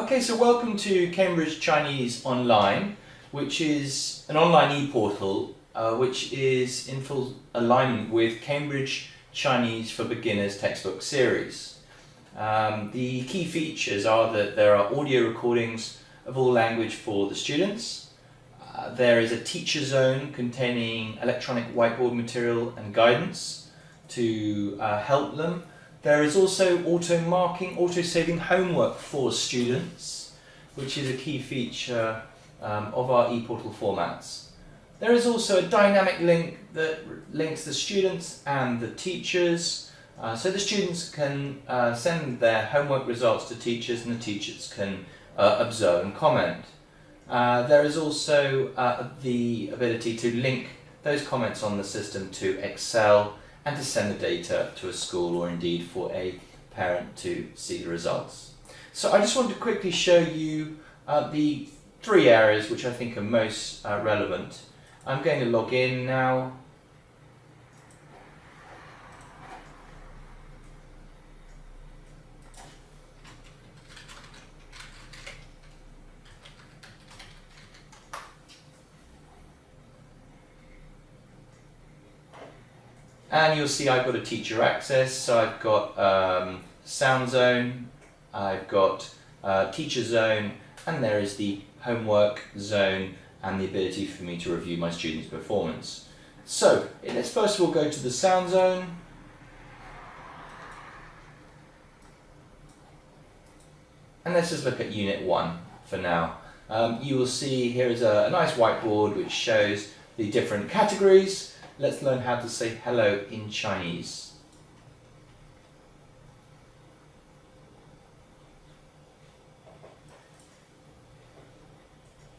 Okay, so welcome to Cambridge Chinese Online, which is an online e-portal which is in full alignment with Cambridge Chinese for Beginners textbook series. The key features are that there are audio recordings of all language for the students. There is a teacher zone containing electronic whiteboard material and guidance to help them. There is also auto-marking, auto-saving homework for students, which is a key feature of our e-portal formats. There is also a dynamic link that links the students and the teachers, so the students can send their homework results to teachers and the teachers can observe and comment. There is also the ability to link those comments on the system to Excel and to send the data to a school or indeed for a parent to see the results. So I just want to quickly show you the three areas which I think are most relevant. I'm going to log in now. And you'll see I've got a teacher access, so I've got sound zone, I've got teacher zone, and there is the homework zone and the ability for me to review my students' performance. So let's first of all go to the sound zone. And let's just look at Unit 1 for now. You will see here is a nice whiteboard which shows the different categories. Let's learn how to say hello in Chinese.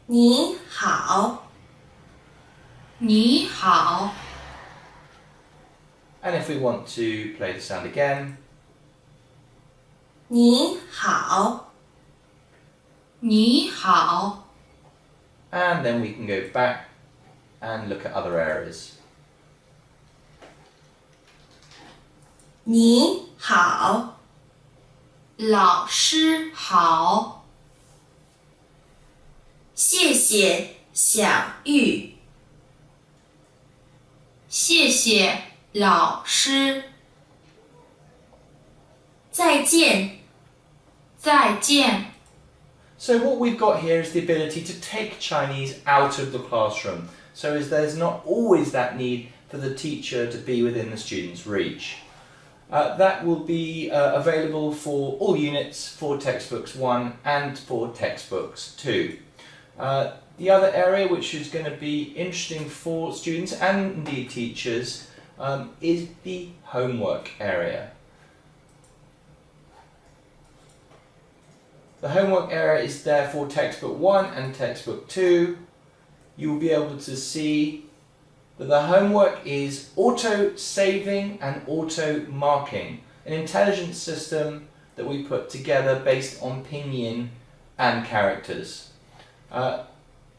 你好，你好， And if we want to play the sound again, 你好，你好， and then we can go back and look at other areas. 你好，老师好，谢谢小玉，谢谢老师，再见，再见。 So what we've got here is the ability to take Chinese out of the classroom. So there's not always that need for the teacher to be within the student's reach. That will be available for all units for textbooks 1 and for textbooks 2. The other area which is going to be interesting for students and indeed teachers is the homework area. The homework area is there for textbook 1 and textbook 2. You will be able to see that the homework is auto-saving and auto-marking, an intelligent system that we put together based on pinyin and characters.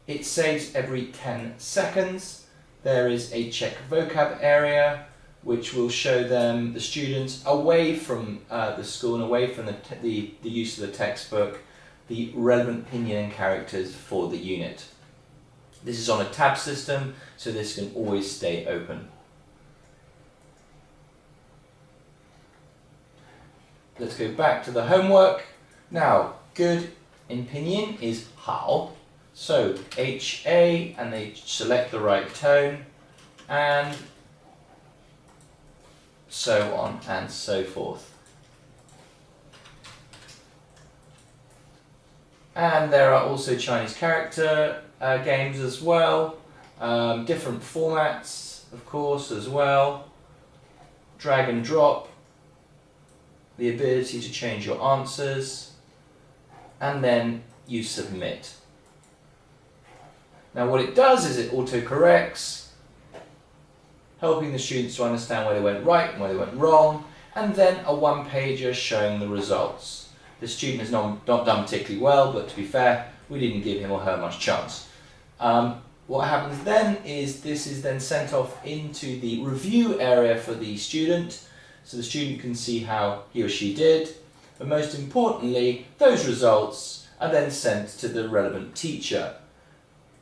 It saves every 10 seconds. There is a check vocab area which will show them, the students, away from the school and away from the use of the textbook, the relevant pinyin and characters for the unit. This is on a tab system, so this can always stay open. Let's go back to the homework. Now, good in pinyin is hao. So HA, and they select the right tone, and so on and so forth. And there are also Chinese character games as well, different formats of course as well, drag and drop, the ability to change your answers, and then you submit. Now what it does is it autocorrects, helping the students to understand where they went right and where they went wrong, and then a one-pager showing the results. The student has not done particularly well, but to be fair, we didn't give him or her much chance. What happens then is this is then sent off into the review area for the student, so the student can see how he or she did, but most importantly, those results are then sent to the relevant teacher.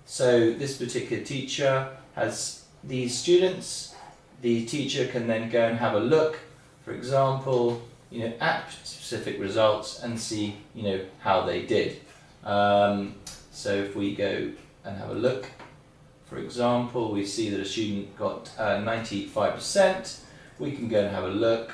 So this particular teacher has these students. The teacher can then go and have a look, for example, at specific results and see, how they did. So if we go and have a look, for example, we see that a student got 95%. We can go and have a look,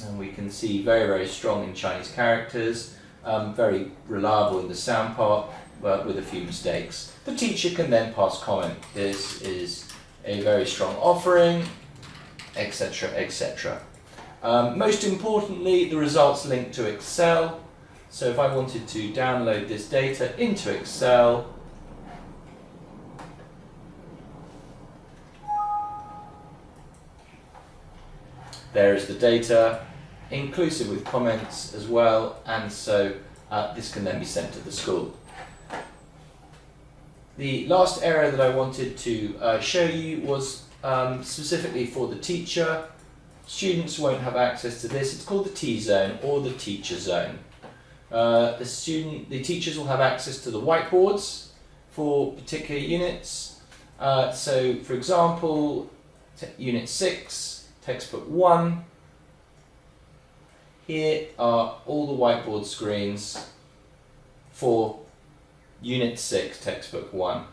and we can see very, very strong in Chinese characters, very reliable in the sound part, but with a few mistakes. The teacher can then pass comment. This is a very strong offering, etc., etc. Most importantly, the results link to Excel. So if I wanted to download this data into Excel, there is the data, inclusive with comments as well, and so this can then be sent to the school. The last area that I wanted to show you was specifically for the teacher. Students won't have access to this. It's called the T-zone or the teacher zone. The teachers will have access to the whiteboards for particular units. So, for example, Unit 6, Textbook 1. Here are all the whiteboard screens for Unit 6, Textbook 1.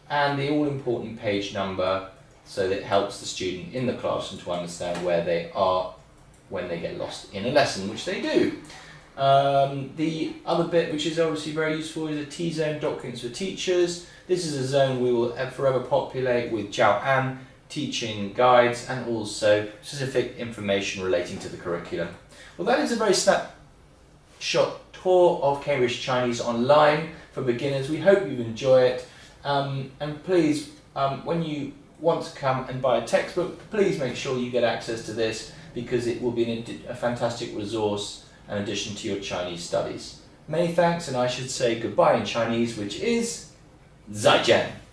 And the all-important page number, so that it helps the student in the classroom to understand where they are when they get lost in a lesson, which they do. The other bit, which is obviously very useful, is a T-zone, documents for teachers. This is a zone we will forever populate with Jiao An teaching guides and also specific information relating to the curriculum. Well, that is a very snapshot tour of Cambridge Chinese Online for beginners. We hope you enjoy it. And please, when you want to come and buy a textbook, please make sure you get access to this, because it will be a fantastic resource in addition to your Chinese studies. Many thanks, and I should say goodbye in Chinese, which is 再见.